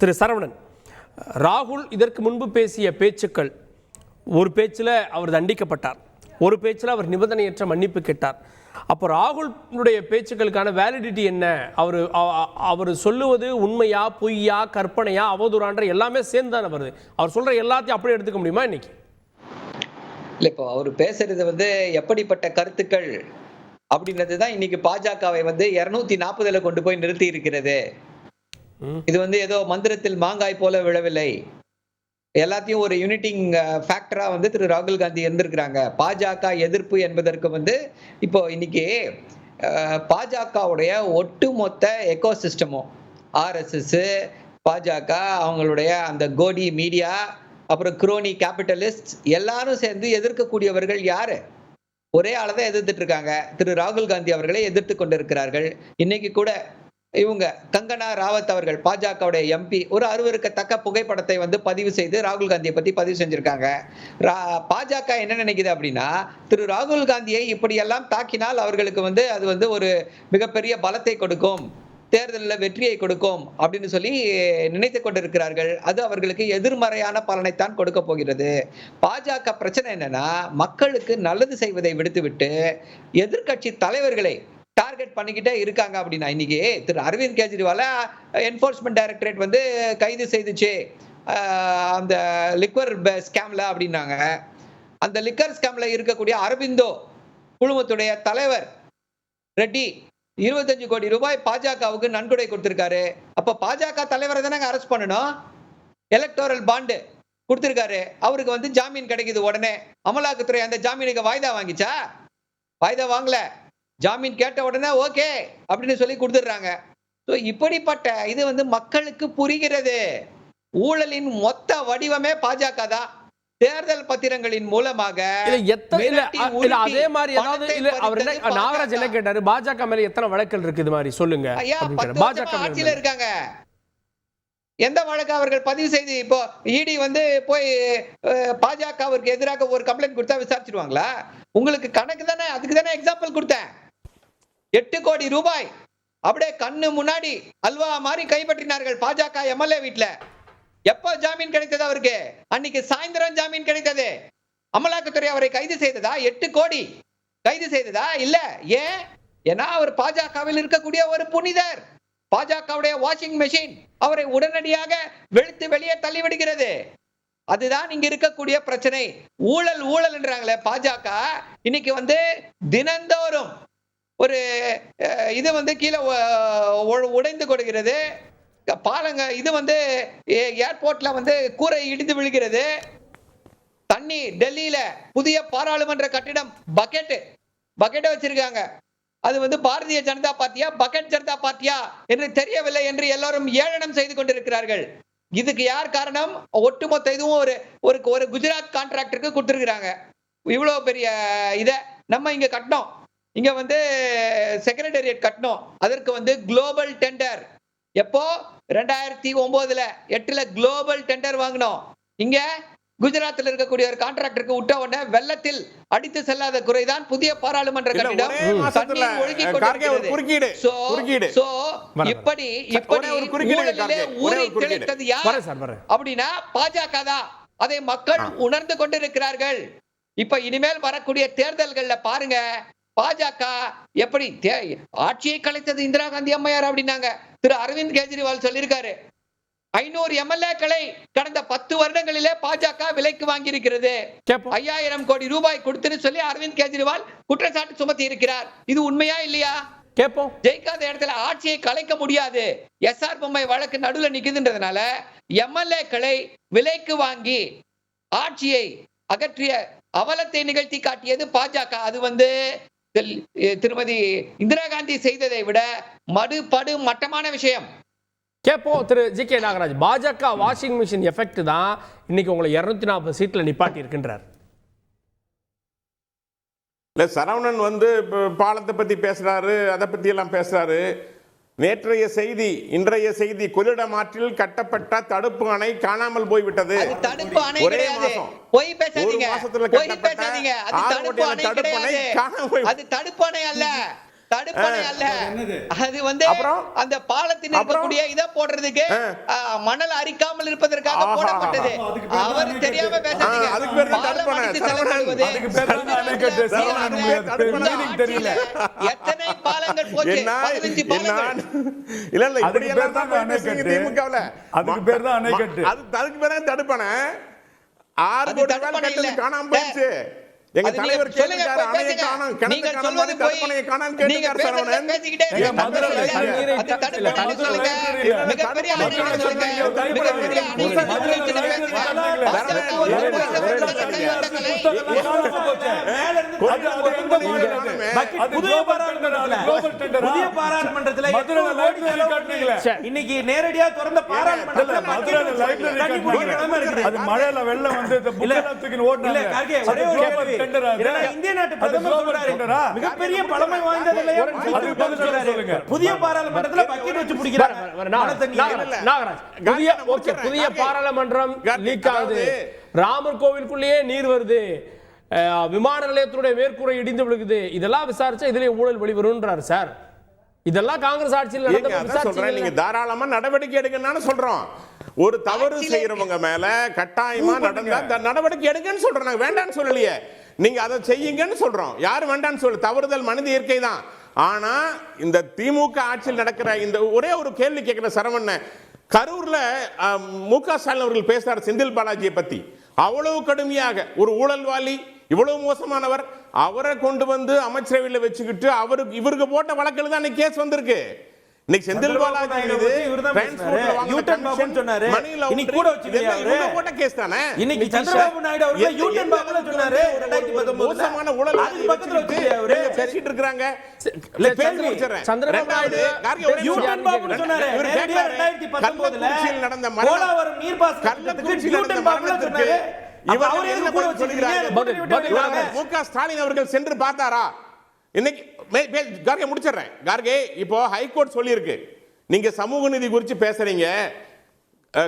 திரு சரவணன், ராகுல் இதற்கு முன்பு பேசிய பேச்சுக்கள், ஒரு பேச்சில் அவர் தண்டிக்கப்பட்டார், ஒரு பேச்சில் அவர் நிபந்தனையற்ற மன்னிப்பு கேட்டார். அப்போ ராகுலுடைய பேச்சுக்களுக்கான வேலிடிட்டி என்ன? அவர் சொல்லுவது உண்மையா, பொய்யா, கற்பனையா, அவதூறான்ற எல்லாமே சேர்ந்து தானே வருது. அவர் சொல்ற எல்லாத்தையும் அப்படியே எடுத்துக்க முடியுமா இன்னைக்கு? இல்ல, இப்போ அவர் பேசுறது எப்படிப்பட்ட கருத்துக்கள் அப்படின்றதுதான் இன்னைக்கு பாஜகவை 240 கொண்டு போய் நிறுத்தி இருக்கிறது. இது ஏதோ மந்திரத்தில் மாங்காய் போல விழவில்லை. எல்லாத்தையும் ஒரு யூனிட்டிங் ஃபேக்டரா திரு ராகுல் காந்தி இருந்திருக்கிறாங்க. பாஜக எதிர்ப்பு என்பதற்கு இப்போ இன்னைக்கு பாஜகவுடைய ஒட்டுமொத்த எக்கோசிஸ்டமும், RSS, பாஜக, அவங்களுடைய அந்த கோடி மீடியா, அப்புறம் குரோனி கேபிட்டலிஸ்ட் எல்லாரும் சேர்ந்து எதிர்க்கக்கூடியவர்கள் யாரு? ஒரே ஆளதான் எதிர்த்துட்டு இருக்காங்க. திரு ராகுல் காந்தி அவர்களை எதிர்த்து கொண்டிருக்கிறார்கள். இன்னைக்கு கூட இவங்க கங்கனா ராவத் அவர்கள், பாஜகவுடைய MP, ஒரு அருவருக்கத்தக்க புகைப்படத்தை பதிவு செய்து ராகுல் காந்தியை பத்தி பதிவு செஞ்சிருக்காங்க. பாஜக என்ன நினைக்குது அப்படின்னா, திரு ராகுல் காந்தியை இப்படியெல்லாம் தாக்கினால் அவர்களுக்கு அது ஒரு மிகப்பெரிய பலத்தை கொடுக்கும், தேர்தலில் வெற்றியை கொடுக்கும் அப்படின்னு சொல்லி நினைத்து கொண்டிருக்கிறார்கள். அது அவர்களுக்கு எதிர்மறையான பலனைத்தான் கொடுக்க போகிறது. பாஜக பிரச்சனை என்னன்னா, மக்களுக்கு நல்லது செய்வதை விடுத்துவிட்டு எதிர்க்கட்சி தலைவர்களை டார்கெட் பண்ணிக்கிட்டே இருக்காங்க. அப்படின்னா இன்னைக்கு திரு அரவிந்த் கெஜ்ரிவால என்ஃபோர்ஸ்மெண்ட் டைரக்டரேட் கைது செய்துச்சு அந்த லிக்வர் ஸ்கேம்ல அப்படின்னாங்க. அந்த லிக்கர் ஸ்கேம்ல இருக்கக்கூடிய அரவிந்தோ குழுமத்துடைய தலைவர் ரெட்டி 25 கோடி ரூபாய் பாஜகவுக்கு நன்கொடை கொடுத்திருக்காரு. அப்ப பாஜக தலைவரை தானே அரெஸ்ட் பண்ணணும். எலக்டோரல் பாண்டு கொடுத்திருக்காரு, அவருக்கு ஜாமீன் கிடைக்குது. உடனே அமலாக்கத்துறை அந்த ஜாமீனுக்கு வாய்தா வாங்கிச்சா? வாய்தா வாங்கல. ஜாமீன் கேட்ட உடனே ஓகே அப்படின்னு சொல்லி கொடுத்துடுறாங்க. இப்படிப்பட்ட இது மக்களுக்கு புரிகிறது. ஊழலின் மொத்த வடிவமே பாஜக தான். தேர்தல் பத்திரங்களின் மூலமாக அதே மாதிரி நாகராஜ் என்ன கேட்டாரு, பாஜக மேல எத்தனை வழக்குகள் இருக்கு இது மாதிரி சொல்லுங்க. பாஜக ஆட்சியில இருக்காங்க, எந்த வழக்கு அவர்கள் பதிவு செய்து இப்போ இடி போய் பாஜகவிற்கு எதிராக ஒரு கம்ப்ளைண்ட் கொடுத்தா விசாரிச்சிருவாங்களா? உங்களுக்கு கணக்கு தானே, அதுக்கு தானே எக்ஸாம்பிள் கொடுத்தேன். 8 கோடி ரூபாய் அப்படியே கண்ணு முன்னாடி அல்வா மாதிரி கைப்பற்றினார்கள் பாஜக MLA வீட்டுல. எப்ப ஜாமீன் கிடைத்தது அவருக்கு? அன்னைக்கு சாயந்தரம் ஜாமீன் கிடைத்தது. அமலாக்கத்துறை அவரை கைது செய்ததா? 8 கோடி கைது செய்ததா? இல்ல. ஏன்? ஏன்னா அவர் பாஜகவில் இருக்கக்கூடிய ஒரு புனிதர். பாஜகவுடைய வாஷிங் மெஷின் அவரை உடனடியாக வெளுத்து வெளியே தள்ளிவிடுகிறது. அதுதான் இங்க இருக்கக்கூடிய பிரச்சனை. ஊழல் ஊழல் என்றாங்களே பாஜக, இன்னைக்கு தினந்தோறும் ஒரு இது கீழே உடைந்து கொடுக்கிறது. பாலங்க இது ஏர்போர்ட்ல கூரை இடிந்து விழுகிறது. தண்ணி டெல்லியில புதிய பாராளுமன்ற கட்டிடம் பக்கெட் வச்சிருக்காங்க. அது பாரதிய ஜனதா பார்ட்டியா, பக்கெட் ஜனதா பார்ட்டியா என்று தெரியவில்லை என்று எல்லாரும் ஏளனம் செய்து கொண்டிருக்கிறார்கள். இதுக்கு யார் காரணம்? ஒட்டுமொத்த இதுவும் ஒரு குஜராத் கான்ட்ராக்டருக்கு கொடுத்திருக்கிறாங்க. இவ்வளவு பெரிய இத நம்ம இங்க கட்டணும். இங்க செக்ரட்டேரியட் கட்டணும். அதற்கு குளோபல் டெண்டர் எப்போ 2009 8ல குளோபல் டெண்டர் வாங்கணும். இங்க குஜராத்தில் இருக்கக்கூடிய ஒரு கான்ட்ராக்டருக்கு விட்ட உடனே வெள்ளத்தில் அடித்து செல்லாத குறைதான் புதிய பாராளுமன்ற கட்டிடம் தண்ணீர் ஒழுகி கொண்டிருக்கிறது. இப்படி ஊறி திளைத்தது யார் அப்படின்னா பாஜக தான். அதை மக்கள் உணர்ந்து கொண்டிருக்கிறார்கள். இப்ப இனிமேல் வரக்கூடிய தேர்தல்கள்ல பாருங்க, பாஜக எப்படி ஆட்சியை கலைத்தது இந்திரா காந்தி அம்மையார் அப்படின்னாங்க. திரு அரவிந்த் கெஜ்ரிவால் சொல்லியிருக்காரு, 500 MLA-க்களை கடந்த 10 வருடங்களிலே பாஜக விலைக்கு வாங்கி இருக்கிறது. 5000 கோடி ரூபாய் கொடுத்துன்னு சொல்லி அரவிந்த் கெஜ்ரிவால் குற்றச்சாட்டு சுமத்தி இருக்கிறார். இது உண்மையா இல்லையா? கேட்போம். ஜெயிக்காத இடத்துல ஆட்சியை கலைக்க முடியாது. SR பொம்மை வழக்கு நடுவில் நிக்குதுன்றதுனால MLA-க்களை விலைக்கு வாங்கி ஆட்சியை அகற்றிய அவலத்தை நிகழ்த்தி காட்டியது பாஜக. அது திருமதி இந்திரா காந்தி செய்ததை விட படு மட்டமான விஷயம். கேப்போம். திரு JK நாகராஜ், பாஜக வாஷிங் மிஷின் எஃபெக்ட் தான் இன்னைக்கு உங்களை 240 சீட்ல நிப்பாட்டி இருக்கின்றார். இல்ல, சரவணன் பாலத்தை பத்தி பேசுறாரு, அதை பத்தி எல்லாம் பேசுறாரு. நேற்றைய செய்தி, இன்றைய செய்தி, கொள்ளிடம் ஆற்றில் கட்டப்பட்ட தடுப்பு அணை காணாமல் போய்விட்டது. ஒரே மாசம், ஒரு மாசத்துல கட்டப்பட்ட 6 கோடி தடுப்பு அணை காணாமல் போய். அது தடுப்பு அணை அல்ல, தடுப்பணை அல்ல. அது வந்து அந்த பாலத்தில் இருக்கக்கூடிய இதை போடுறதுக்கு மணல் அரிக்காமல் இருப்பதற்காக போடப்பட்டது. அவர் தெரியாம பேசாதீங்க. அதுக்கு பேர் தான் தடுப்பணை. அதுக்கு பேர் தான் அணைக்கட்டு. தெரியல எத்தனை பாலங்கள் போச்சு? 15 பாலங்கள். இல்ல இல்ல இப்படி அதுக்கு எல்லாம் பேர் தான் தான் அணைக்கட்டு. திமுகவுல அதுக்கு பேர் தான் அணைக்கட்டு. அதுக்கு பேர் தான் தடுப்பணை. 6 கோடி ரூபாய் கட்டது காணாம போயிடுச்சு. எங்க தலைவர் கேட்டாரு அணையை காணோம் கிணத்து காணோம் மாதிரி தடுப்பணையை காணோம் கேட்டார் சரவணன். இன்னைக்கு நேரடியா திறந்த பாராளுமன்றத்துல மழையில வெள்ளம் வந்து ஒரே ஒரு இந்திய நாட்டு பிரதமர் சொல்றாரு மிகப்பெரிய பழமை வாய்ந்தது இல்லையா? புதிய பாராளுமன்றத்துல பக்கெட் வச்சு பிடிக்கிறாங்க. புதிய பாராளுமன்றம் லீக் ஆகுது, ராமர் கோவிலுக்குள்ளேயே நீர் வருது, விமான நிலையத்துடைய மேற்கூரை இடிந்து விழுகுது, இதெல்லாம் விசாரிச்சா இதுல ஊழல் வெளிவரும்ன்றாரு சார். இதெல்லாம் காங்கிரஸ் ஆட்சியில் நடந்த நீங்க தாராளமா நடவடிக்கை எடுங்கன்னு சொல்றோம். ஒரு தவறு செய்யறவங்க மேல கட்டாயமா நடந்தா நடவடிக்கை எடுங்கன்னு சொல்றோம். நாங்க வேண்டாம்னு சொல்லலையே, நீங்க அதை செய்யுங்கன்னு சொல்றோம். யாரும் வேண்டாம்னு சொல்ல, தவறுதல் மனித இயற்கை தான். ஆனா இந்த திமுக ஆட்சியில் நடக்கிற இந்த ஒரே ஒரு கேள்வி கேட்கிற சரவண, கரூர்ல மு.க. ஸ்டாலின் அவர்கள் பேசுறார் செந்தில் பாலாஜியை பத்தி. அவ்வளவு கடுமையாக ஒரு ஊழல்வாளி, இவ்வளவு மோசமானவர், அவரை கொண்டு வந்து அமைச்சரவையில் வச்சுக்கிட்டு இவருக்கு போட்ட வழக்கில் தான் கேஸ் வந்திருக்கு. இன்னைக்கு செந்தில் பாலாஜி யூட்டன் பாபுன்னு சொன்னாரு. இன்னைக்கு கூட வச்சிருக்கீங்க அவரு போட்ட கேஸ் தானே. இன்னைக்கு சந்திரபாபு நாயுடு அவர்கள் யூட்டன் பாபுன்னு சொன்னாரு. 2019 மோசமான ஊழல் பக்கத்துல வச்சிருக்கீங்க அவரு பேசிட்டு இருக்காங்க. இல்ல கேள்வி சந்திரபாபு நாயுடு யூட்டன் பாபுன்னு சொன்னாரு. 2019ல நடந்த போலாவரம் நீர்ப்பாசனத்துக்கு யூட்டன் பாபுன்னு சொன்னாரு. அவர் எதுக்கு கூட வச்சிருக்கீங்க? மு.க. ஸ்டாலின் அவர்கள் சென்று பார்த்தாரா? இன்னைக்கு கார்கே முடிச்சிடுறேன். கார்கே, இப்போ ஹைகோர்ட் சொல்லியிருக்கு, நீங்க சமூக நீதி குறித்து பேசுறீங்க,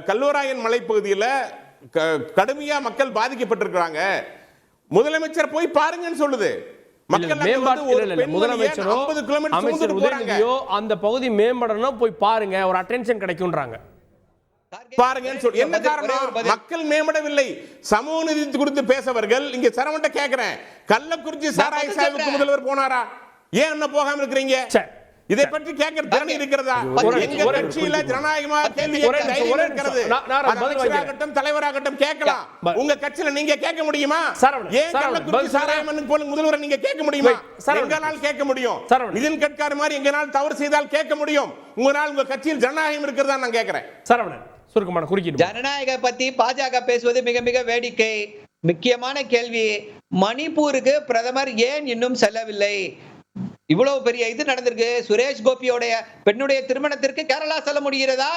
கல்வராயன் மலைப்பகுதியில் கடுமையா மக்கள் பாதிக்கப்பட்டிருக்கிறாங்க, முதலமைச்சர் போய் பாருங்கன்னு சொல்லுது. முதலமைச்சரோ அமைச்சர் உதயநிதியோ அந்த பகுதி மேம்படணும், போய் பாருங்க, ஒரு அட்டென்ஷன் கிடைக்கும்ன்றாங்க. பாருங்கன்னு சொல்லி என்ன காரணம்? மக்கள் மேம்படவில்லை. சமூக நீதி குறித்து பேசவர்கள் இங்க சரவண்ட கேக்குறேன், கள்ளக்குறிச்சி சாராய சாய்வுக்கு முதல்வர் போனாரா? ஏன் என்ன போகாம இருக்கிறீங்க? இதை பற்றி கேட்கிற திறன் இருக்கிறதா? எங்க கட்சியில ஜனநாயகமாக கேள்வி இருக்கிறது. அध्यक्षராகட்டும் தலைவராகட்டும் கேட்கலாம். உங்க கட்சியில நீங்க கேட்க முடியுமா? ஏன் கள்ளக்குறிச்சி சாராயம் போல முதல்வரை நீங்க கேட்க முடியுமா? எங்களால் கேட்க முடியும். நிதின் கட்காரி மாதிரி எங்களால் தவறு செய்தால் கேட்க முடியும். உங்களால் உங்க கட்சியில் ஜனநாயகம் இருக்கிறதா நான் கேட்கிறேன். சரவணன் சுருக்கமான குறுக்கிட்டு. ஜனநாயக பத்தி பாஜக பேசுவது மிக மிக வேடிக்கை. முக்கியமான கேள்வி, மணிப்பூருக்கு பிரதமர் ஏன் இன்னும் செல்லவில்லை? இவ்வளவு பெரிய இது நடந்திருக்கு. சுரேஷ் கோபியோடைய பெண்ணுடைய திருமணத்திற்கு கேரளா செல்ல முடிகிறதா?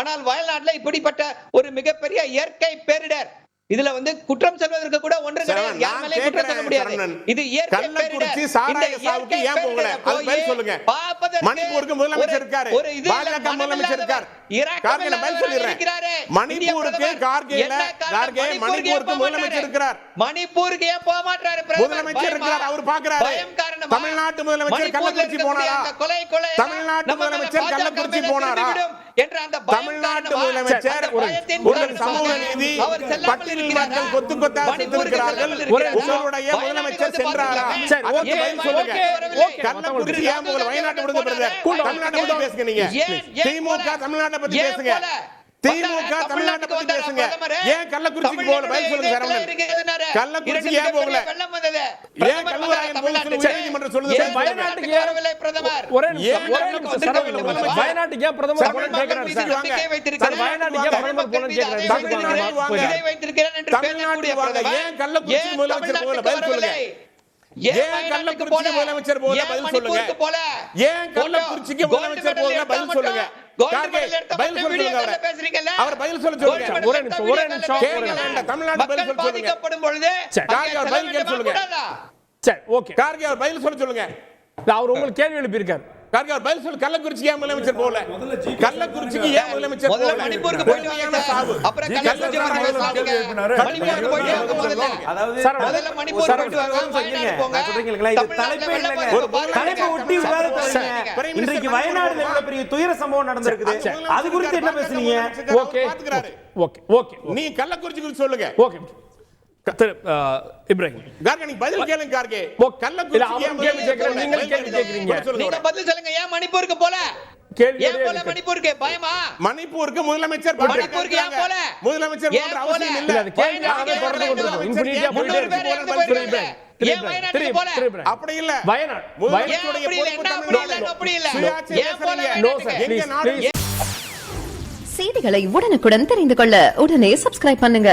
ஆனால் வயநாட்டில் இப்படிப்பட்ட ஒரு மிகப்பெரிய இயற்கை பேரிடர், இதுல வந்து குற்றம் சொல்வதற்கு கூட ஒன்று கிடையாது. யார் மேலே குற்றம் சொல்ல முடியாது. இது இயற்கை பேரிடர். சாராய சாவுக்கு ஏன் போகல? அது பதில் சொல்லுங்க. மணிப்பூருக்கு முதலமைச்சர் இருக்கார், பாஜக முதலமைச்சர் இருக்கார். கார்கே பதில் சொல்லிடுறேன். மணிப்பூருக்கு கார்கே மணிப்பூருக்கு முதலமைச்சர் இருக்கிறார். மணிப்பூருக்கு ஏன் போக மாட்டாரு? முதலமைச்சர் இருக்கிறார், அவர் பார்க்கிறாரு. தமிழ்நாட்டு முதலமைச்சர் கள்ளக்குறிச்சி போனாரா? தமிழ்நாட்டு முதலமைச்சர் கள்ளக்குறிச்சி போனாரா? என்ற அந்த தமிழ்நாட்டு முதலமைச்சர் உங்கள் சமூக நீதி பட்டியலில் மக்கள் கொத்து கொத்தாக சென்றிருக்கிறார்கள். உங்களுடைய முதலமைச்சர் சென்றாரா? அதுக்கு பதில் சொல்லுங்க. கள்ளக்குறிச்சி ஏன் போகல? வயநாட்டு விடுங்க பிரதர். தமிழ்நாட்டை பத்தி பேசுங்க. நீங்க திமுக தமிழ்நாட்டை பத்தி பேசுங்க. திமுக தமிழ்நாட்டை பத்தி பேசுங்க. ஏன் கள்ளக்குறிச்சிக்கு போகல? பதில் சொல்லுங்க சரவணன். கள்ளக்குறிச்சி ஏன் போகல? ஏன் கல்வராயன் போகல? உயர்நீதிமன்றம் சொல்லுது. வயநாட்டுக்கு ஏறவில்லை பிரதமர். வயநாட்டுக்கு ஏன் பிரதமர் போகலன்னு கேக்குறாரு சார். வயநாட்டுக்கு ஏன் பிரதமர் போகலன்னு கேக்குறாரு. தமிழ்நாட்டுக்கு வாங்க. ஏன் கள்ளக்குறிச்சி முதலமைச்சர் போகல? பதில் சொல்லுங்க. ஏன் கள்ளக்குறிச்சி முதலமைச்சர் போகல? பதில் சொல்லுங்க. ஏன் கள்ளக்குறிச்சிக்கு முதலமைச்சர் போகல? பதில் சொல்லுங்க. பதில் சொல்லுங்க. அவர் பதில் சொல்ல சொல்லுங்க. ஒரே நிமிஷம் தமிழ்நாடு பதில் சொல்ல சொல்லுங்க. சரி, ஓகே. கார்கே அவர் பதில் சொல்ல சொல்லுங்க. அவர் உங்களுக்கு கேள்வி எழுப்பி இருக்காரு. கார்கே அவர் பதில் சொல்லு. கள்ளக்குறிச்சிக்கு ஏன் முதலமைச்சர் போகல? கள்ளக்குறிச்சிக்கு ஏன் முதலமைச்சர் முதல்ல போகல? மணிப்பூருக்கு போயிட்டு வாங்க சார். அப்புறம் கள்ளக்குறிச்சி போய் சாவுங்க. மணிப்பூருக்கு போயிட்டு வாங்க முதல்ல. அதாவது முதல்ல மணிப்பூர் போயிட்டு வாங்க, வயநாடு போங்க. சொல்றீங்களா இது தலைப்பே இல்லைங்க. தலைப்பை ஒட்டி விவாதத்தை இன்றைக்கு வயநாடுல எவ்வளவு பெரிய துயர சம்பவம் நடந்திருக்குது, அது குறித்து என்ன பேசுறீங்க? ஓகே பாத்துக்கிறாரு. ஓகே ஓகே நீ கள்ளக்குறிச்சி குறித்து சொல்லுங்க. ஓகே திரு இப்ராஹிம் கார்கே நீங்க பதில் கேளுங்க கார்கே. இல்ல, கள்ளக்குறிச்சி அவர் ஏன் கேள்வி கேட்கறாரு, நீங்க கேள்வி கேட்கறீங்க. நீங்க பதில் சொல்லுங்க. ஏன் மணிப்பூருக்கு போல? கேள்வி ஏன் போல மணிப்பூருக்கு? பயமா? மணிப்பூருக்கு முதலமைச்சர் மணிப்பூருக்கு ஏன் போல? முதலமைச்சர் ஏன் போன்ற போல? அவசியம் இல்ல, இல்ல. அது கேள்வி ஆக தொடர்ந்து கொண்டிருக்கும். இன்ஃபினிட்டியா போயிட்டே இருக்கு. ஏன் வயநாட்டுக்கு போல? அப்படி இல்ல. வயநாடு ஏன் அப்படி இல்ல? என்ன அப்படி இல்ல? அப்படி இல்ல. ஏன் போல நோ சார், வயநாட்டுக்கு? Please please. செய்திகளை உடனுக்குடன் தெரிந்து கொள்ள உடனே சப்ஸ்கிரைப் பண்ணுங்க.